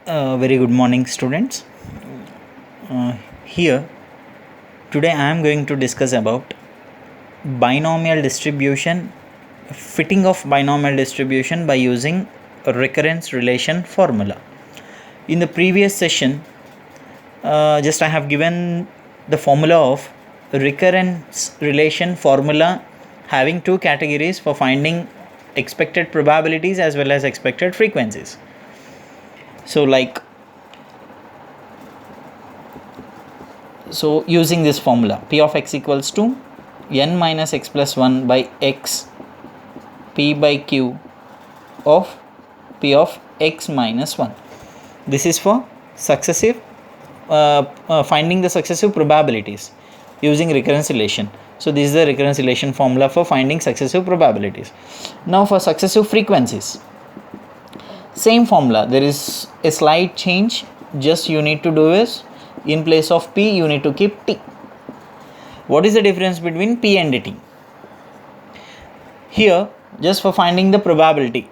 Very good morning, students. Here today I am going to discuss about binomial distribution, fitting of binomial distribution by using a recurrence relation formula. In the previous session, just I have given the formula of recurrence relation formula having two categories for finding expected probabilities as well as expected frequencies. So using this formula, p of x equals to n minus x plus 1 by x p by q of p of x minus 1. This is for successive finding the successive probabilities using recurrence relation. So this is the recurrence relation formula for finding successive probabilities. Now for successive frequencies, same formula, there is a slight change. Just you need to do is, in place of p you need to keep t. What is the difference between p and t? Here, just for finding the probability,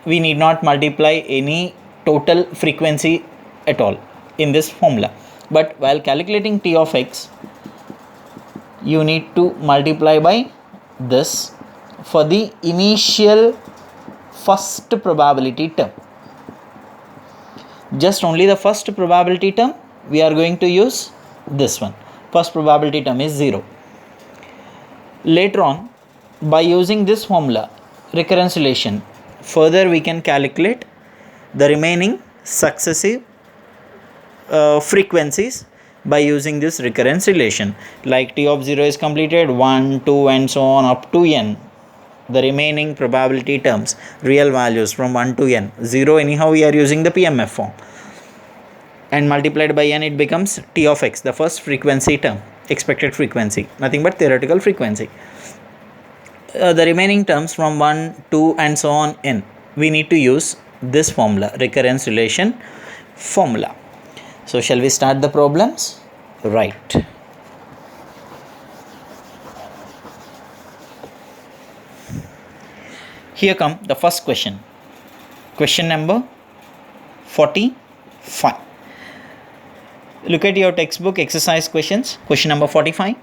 we need not multiply any total frequency at all in this formula, but while calculating t of x you need to multiply by this for the initial first probability term. Just only the first probability term we are going to use this one. First probability term is 0. Later on, by using this formula, recurrence relation, further we can calculate the remaining successive frequencies by using this recurrence relation. Like t of 0 is completed, 1, 2 and so on up to n. The remaining probability terms, real values from 1 to n. 0 anyhow we are using the PMF form, and multiplied by n it becomes t of x, the first frequency term, expected frequency, nothing but theoretical frequency. The remaining terms from 1, 2 and so on n, we need to use this formula, recurrence relation formula. So shall we start the problems? Right. Here come the first question. Question number 45. Look at your textbook exercise questions. Question number 45.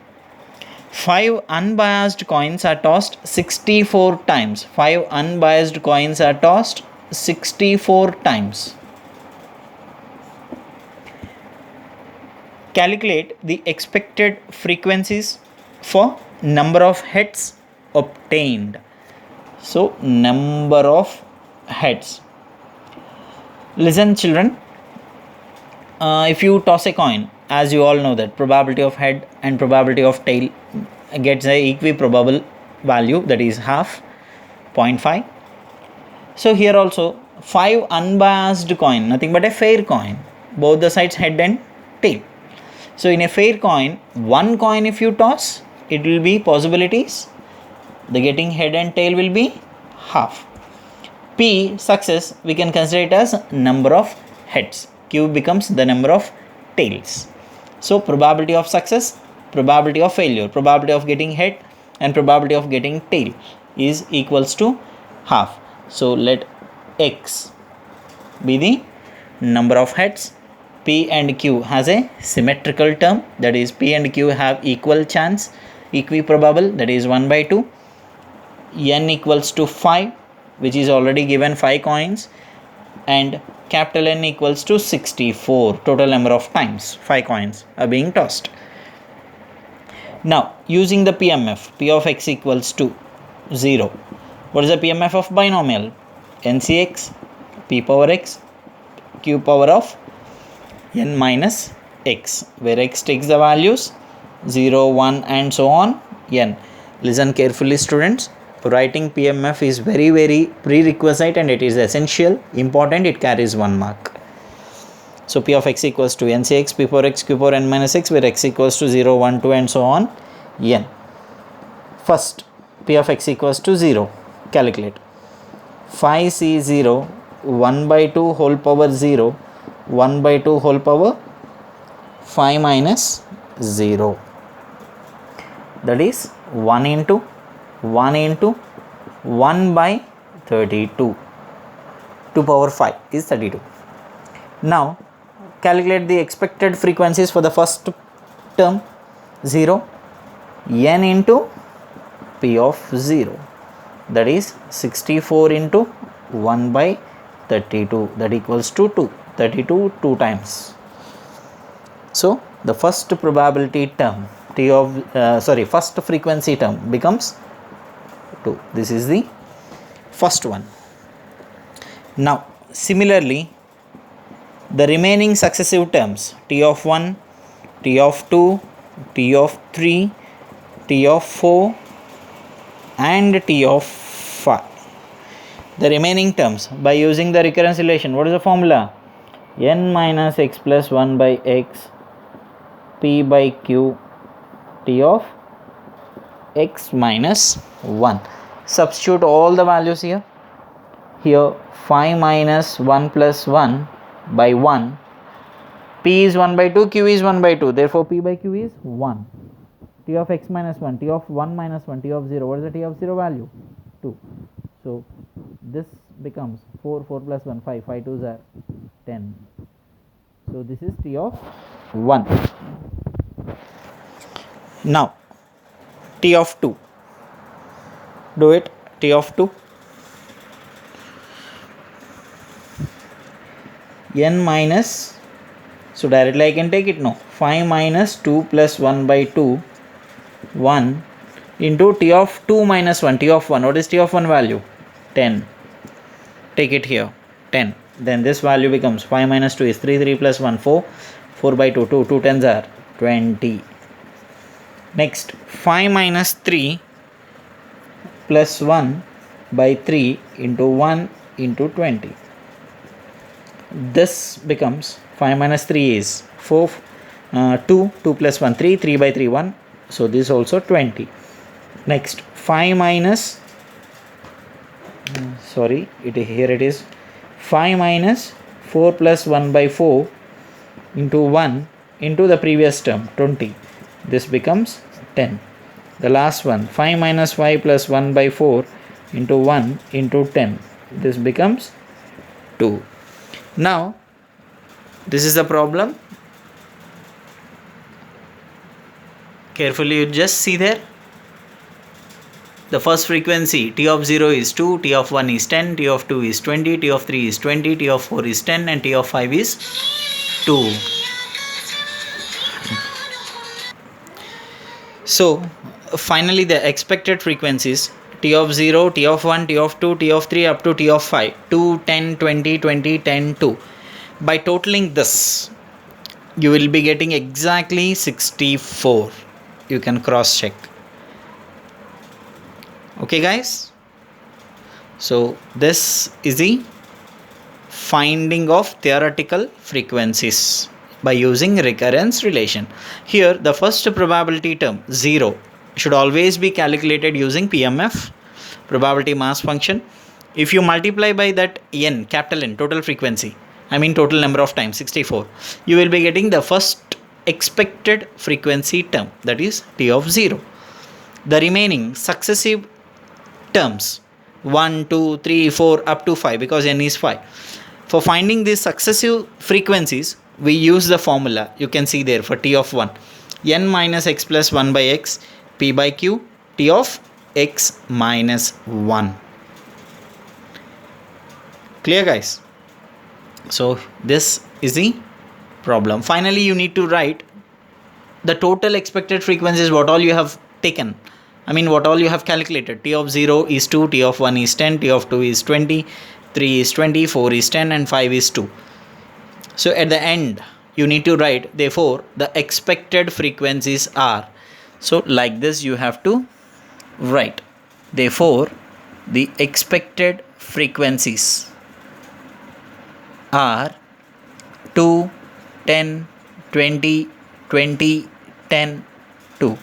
5 unbiased coins are tossed 64 times. 5 unbiased coins are tossed 64 times. Calculate the expected frequencies for number of heads obtained. So, number of heads. Listen, children. If you toss a coin, as you all know that probability of head and probability of tail gets a equiprobable value, that is half, 0.5. So here also 5 unbiased coin, nothing but a fair coin, both the sides head and tail. So in a fair coin, one coin if you toss, it will be possibilities, the getting head and tail will be half. P, success, we can consider it as number of heads. Q becomes the number of tails. So probability of success, probability of failure, probability of getting head and probability of getting tail is equals to half. So let x be the number of heads. P and Q has a symmetrical term, that is P and Q have equal chance, equiprobable, that is 1 by 2. N equals to 5, which is already given 5 coins, and capital N equals to 64, total number of times 5 coins are being tossed. Now using the PMF, P of x equals to 0. What is the PMF of binomial? NCX, P power x, Q power of n minus x, where x takes the values 0, 1 and so on n. Listen carefully, students. Writing PMF is very prerequisite and it is essential, important, it carries 1 mark. So P of x equals to NCX, P power x, Q power n minus x, where x equals to 0, 1, 2 and so on n. First, P of x equals to 0. Calculate. 5C0, 1 by 2 whole power 0, 1 by 2 whole power 5 minus 0. That is 1 into 1 by 32. 2 power 5 is 32. Now calculate the expected frequencies for the first term 0, n into p of 0, that is 64 into 1 by 32, that equals to 2. 32 2 times. So the first probability term t of first frequency term becomes 2. This is the first one. Now similarly, the remaining successive terms t of 1, t of 2, t of 3, t of 4 and t of 5. The remaining terms by using the recurrence relation, what is the formula? N minus x plus 1 by x p by q t of x minus 1. Substitute all the values here. Here 5 minus 1 plus 1 by 1. P is 1 by 2, q is 1 by 2. Therefore p by q is 1. T of x minus 1, t of 1 minus 1, t of 0. What is the t of 0 value? 2. So this becomes 4, 4 plus 1, 5, 5 2s are 10. So this is t of 1. Now t of 2. Do it. T of 2. N minus, so directly I can take it now. 5 minus 2 plus 1 by 2, 1 into t of 2 minus 1, t of 1. What is t of 1 value? 10. Take it here, 10. Then this value becomes 5 minus 2 is 3, 3 plus 1, 4, 4 by 2, 2, 2 tens are 20. Next, 5 minus 3 plus 1 by 3 into 1 into 20. This becomes 5 minus 3 is 4, 2, 2 plus 1, 3, 3 by 3, 1. So this also 20. Next, 5 minus, here it is 5 minus 4 plus 1 by 4 into 1 into the previous term 20. This becomes 10. The last one 5 minus 5 plus 1 by 4 into 1 into 10. This becomes 2. Now this is the problem. Carefully you just see there. The first frequency t of 0 is 2, t of 1 is 10, t of 2 is 20, t of 3 is 20, t of 4 is 10 and t of 5 is 2. So finally the expected frequencies t of 0, t of 1, t of 2, t of 3 up to t of 5, 2, 10, 20, 20, 10, 2. By totaling this, you will be getting exactly 64. You can cross check. Okay guys, so this is the finding of theoretical frequencies by using recurrence relation. Here the first probability term 0 should always be calculated using PMF, probability mass function. If you multiply by that n, capital N, total frequency, I mean total number of times 64, you will be getting the first expected frequency term, that is t of 0. The remaining successive terms 1, 2, 3, 4 up to 5, because n is 5. For finding these successive frequencies, we use the formula. You can see there for t of 1, n minus x plus 1 by x p by q t of x minus 1. Clear guys? So this is the problem. Finally you need to write the total expected frequencies, what all you have taken. I mean what all you have calculated. T of 0 is 2, T of 1 is 10, T of 2 is 20, 3 is 20, 4 is 10 and 5 is 2. So at the end you need to write, therefore the expected frequencies are. So like this you have to write. Therefore the expected frequencies are 2, 10, 20, 20, 10, 2.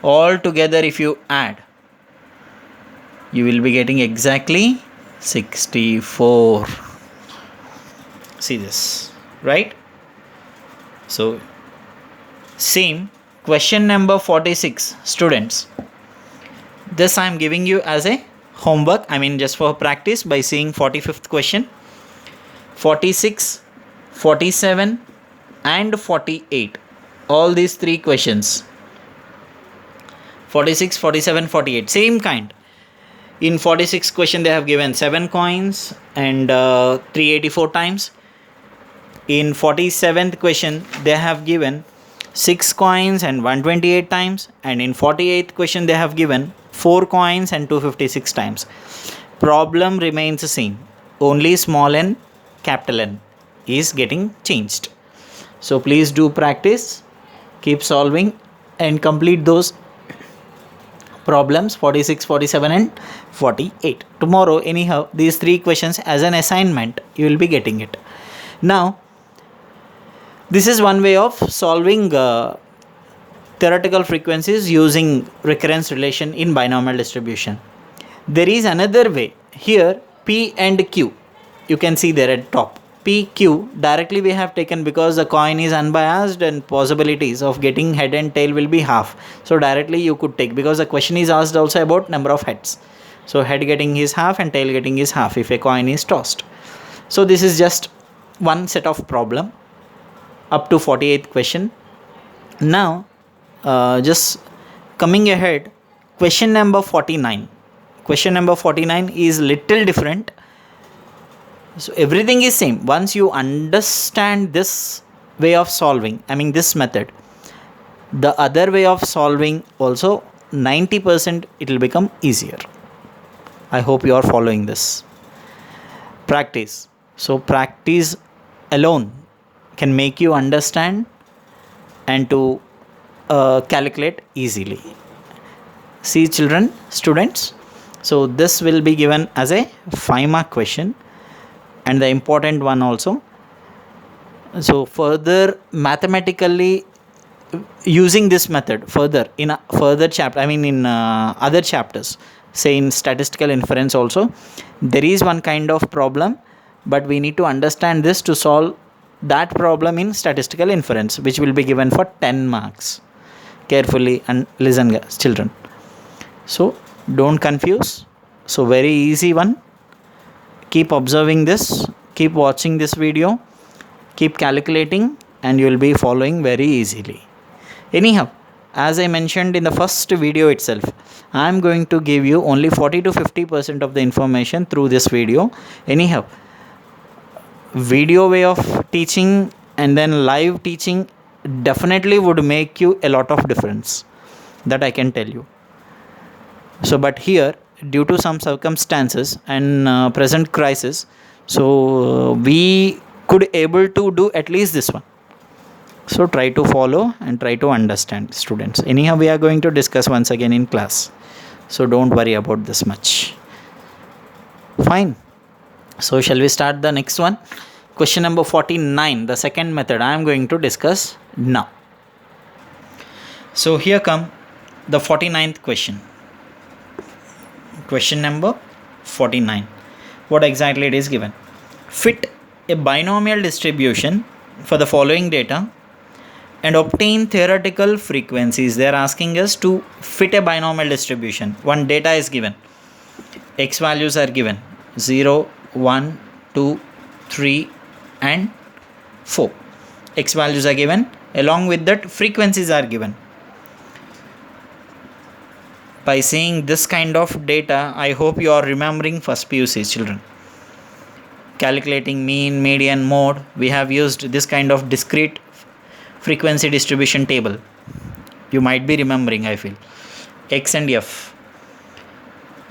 All together if you add, you will be getting exactly 64. See this, right? So same question number 46, students. This I am giving you as a homework, I mean just for practice, by seeing 45th question, 46, 47 and 48. All these three questions, 46, 47, 48, same kind. In 46 question they have given 7 coins and 384 times. In 47th question they have given 6 coins and 128 times, and in 48th question they have given 4 coins and 256 times. Problem remains the same, only small n, capital N is getting changed. So please do practice, keep solving and complete those problems 46, 47 and 48. Tomorrow anyhow these three questions as an assignment you will be getting it. Now this is one way of solving theoretical frequencies using recurrence relation in binomial distribution. There is another way. Here P and Q, you can see there at top, PQ directly we have taken because the coin is unbiased and possibilities of getting head and tail will be half. So directly you could take, because the question is asked also about number of heads. So head getting is half and tail getting is half if a coin is tossed. So this is just one set of problem up to 48th question. Now just coming ahead, question number 49. Question number 49 is little different. So everything is same. Once you understand this way of solving, I mean this method, the other way of solving also 90% it will become easier. I hope you are following this. Practice. So practice alone can make you understand and to calculate easily. See children, students, so this will be given as a 5-mark question and the important one also. So further mathematically using this method further in a further chapter, I mean in other chapters, say in statistical inference also, there is one kind of problem, but we need to understand this to solve that problem in statistical inference, which will be given for 10 marks. Carefully and listen guys, children. So don't confuse. So very easy one. Keep observing this, keep watching this video, keep calculating and you will be following very easily. Anyhow, as I mentioned in the first video itself, I am going to give you only 40 to 50% of the information through this video. Anyhow, video way of teaching and then live teaching definitely would make you a lot of difference, that I can tell you. So but here due to some circumstances and present crisis, so we could able to do at least this one. So try to follow and try to understand, students. Anyhow we are going to discuss once again in class, so don't worry about this much. Fine. So shall we start the next one? Question number 49, the second method I am going to discuss now. So here come the 49th question. Question number 49. What exactly it is given? Fit a binomial distribution for the following data and obtain theoretical frequencies. They are asking us to fit a binomial distribution. One data is given. X values are given 0, 1, 2, 3 and 4. X values are given. Along with that frequencies are given. By seeing this kind of data, I hope you are remembering first PUC, children. Calculating mean, median, mode, we have used this kind of discrete frequency distribution table. You might be remembering, I feel. X and F.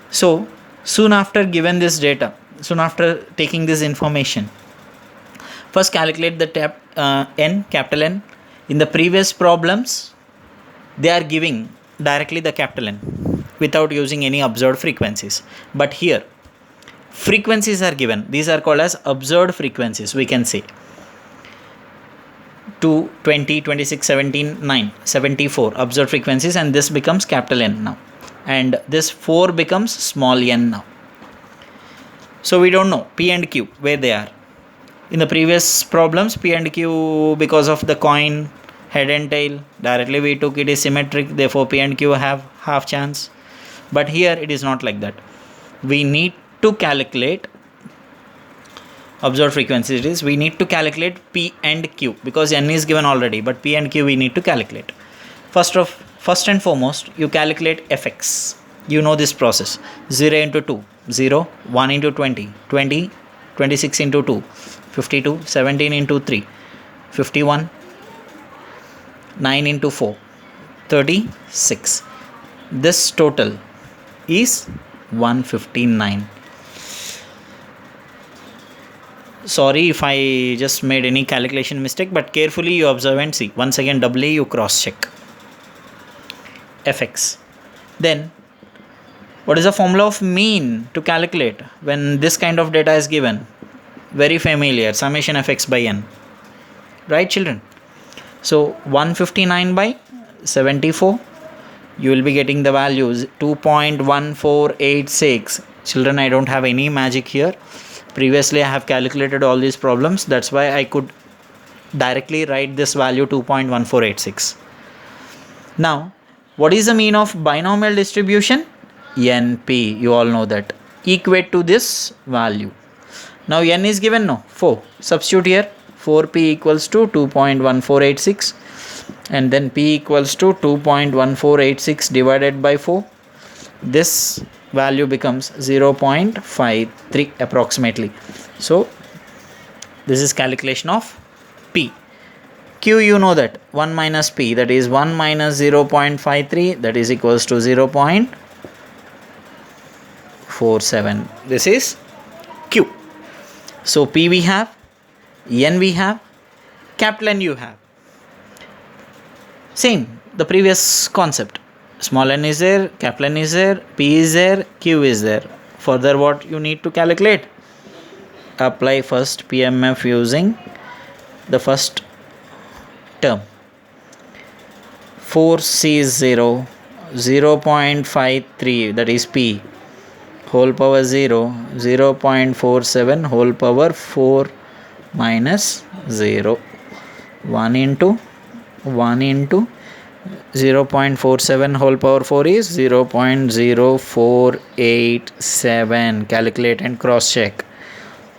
So soon after given this data, soon after taking this information, first calculate the n, capital N. In the previous problems, they are giving directly the capital N without using any observed frequencies. But here, frequencies are given. These are called as observed frequencies, we can say. 2, 20, 26, 17, 9, 74 observed frequencies, and this becomes capital N now. And this 4 becomes small n now. So we don't know P and Q, where they are. In the previous problems, P and Q, because of the coin, head and tail, directly we took it is symmetric, therefore P and Q have half chance. But here it is not like that. We need to calculate observed frequency it is, we need to calculate P and Q because N is given already, but P and Q we need to calculate. First and foremost, you calculate Fx. You know this process. 0 into 2, 0, 1 into 20, 20, 26 into 2, 52, 17 into 3, 51, 9 into 4, 36. This total is 159. Sorry if I just made any calculation mistake, but carefully you observe and see. Once again, doubly you cross check. Fx. Then, what is the formula of mean to calculate when this kind of data is given? Very familiar, summation Fx by n. Right, children? So, 159 by 74. You will be getting the values 2.1486. Children, I don't have any magic here. Previously, I have calculated all these problems. That's why I could directly write this value 2.1486. Now, what is the mean of binomial distribution? NP. You all know that. Equate to this value. Now, n is given, no? 4. Substitute here. 4p equals to 2.1486. And then p equals to 2.1486 divided by 4. This value becomes 0.53 approximately. So this is calculation of P. Q, you know that 1 minus P, that is 1 minus 0.53, that is equals to 0.47. This is Q. So P we have, N we have, capital N you have. Same, the previous concept. Small n is there, capital N is there, P is there, Q is there. Further, what you need to calculate? Apply first PMF using the first term. 4C0, 0.53, that is P, whole power 0, 0.47 whole power 4 minus 0. 1 into 0.47 whole power 4 is 0.0487. Calculate and cross check.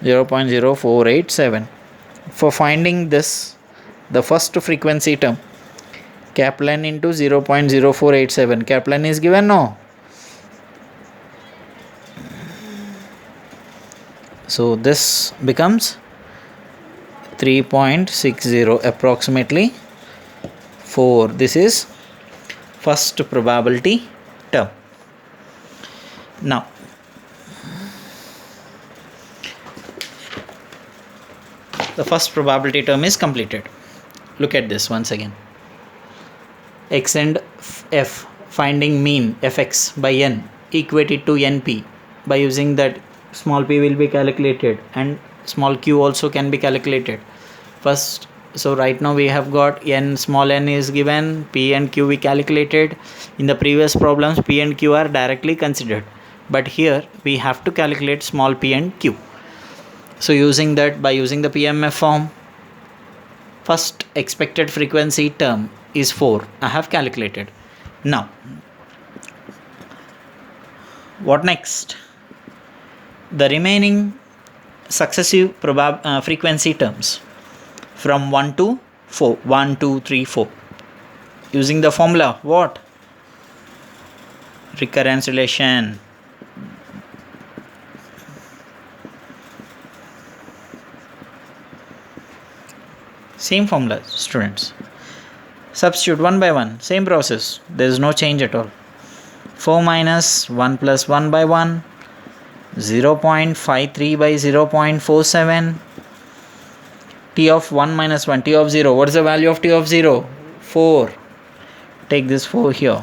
0.0487. For finding this, the first frequency term, capital N into 0.0487. Capital N is given, no? So this becomes 3.60 approximately 4. This is first probability term. Now, the first probability term is completed. Look at this once again. X and F, finding mean Fx by n, equated to np. By using that, small p will be calculated and small q also can be calculated. First, so right now we have got n, small n is given, p and q we calculated. In the previous problems, p and q are directly considered, but here we have to calculate small p and q. So using that, by using the PMF form, first expected frequency term is 4. I have calculated. Now, what next? The remaining successive frequency terms from 1 to 4, 1, 2, 3, 4. Using the formula, what? Recurrence relation. Same formula, students. Substitute one by one, same process. There is no change at all. 4 minus 1 plus 1 by 1, 0.53 by 0.47. T of 1 minus 1, T of 0. What is the value of T of 0? 4. Take this 4 here.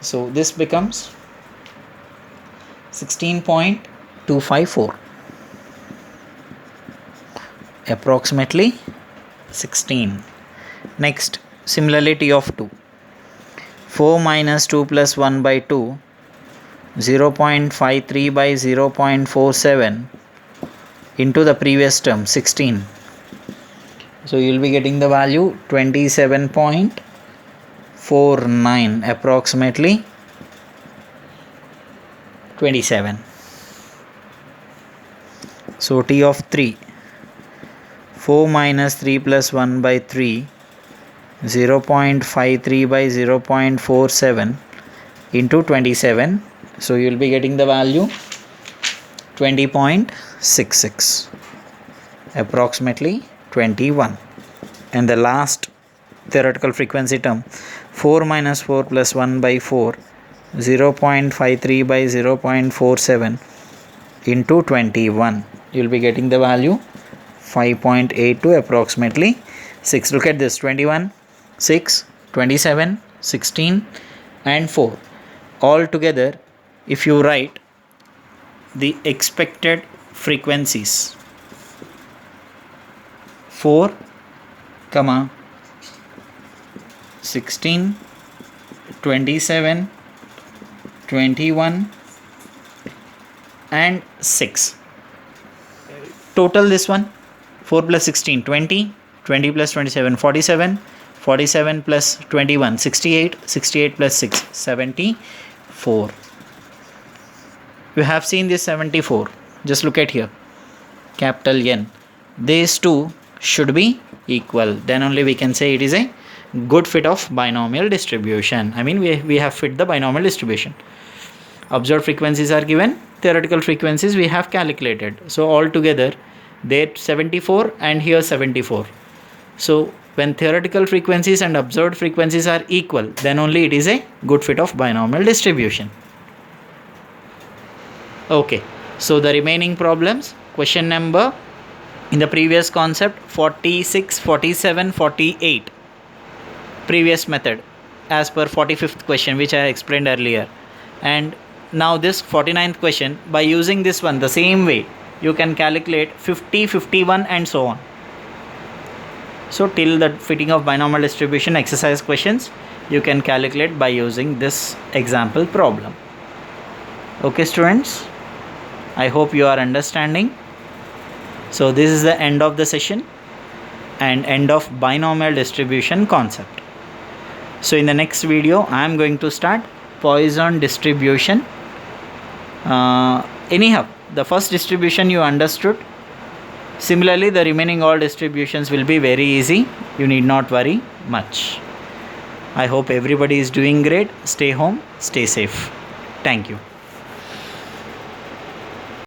So this becomes 16.254. Approximately 16. Next, similarly T of 2. 4 minus 2 plus 1 by 2, 0.53 by 0.47 into the previous term, 16. So you will be getting the value 27.49, approximately 27. So T of 3, 4 minus 3 plus 1 by 3, 0.53 by 0.47 into 27. So you will be getting the value 20.66, approximately 21. And the last theoretical frequency term, 4 minus 4 plus 1 by 4, 0.53 by 0.47 into 21. You will be getting the value 5.82, approximately 6. Look at this, 21, 6, 27, 16 and 4. All together, if you write the expected frequencies, 4, 16, 27, 21 and 6. Total this one, 4 plus 16, 20, 20 plus 27, 47, 47 plus 21, 68, 68 plus 6, 74. You have seen this 74. Just look at here, capital N. These two should be equal. Then only we can say it is a good fit of binomial distribution. I mean, we have fit the binomial distribution. Observed frequencies are given, theoretical frequencies we have calculated. So altogether there 74 and here 74. So when theoretical frequencies and observed frequencies are equal, then only it is a good fit of binomial distribution. Okay, so the remaining problems, question number in the previous concept 46, 47, 48, previous method as per 45th question which I explained earlier. And now this 49th question, by using this one the same way you can calculate 50, 51 and so on. So till the fitting of binomial distribution exercise questions you can calculate by using this example problem. Okay students, I hope you are understanding. So this is the end of the session and end of binomial distribution concept. So in the next video I am going to start Poisson distribution. Anyhow, the first distribution you understood. Similarly, the remaining all distributions will be very easy. You need not worry much. I hope everybody is doing great. Stay home, stay safe. Thank you.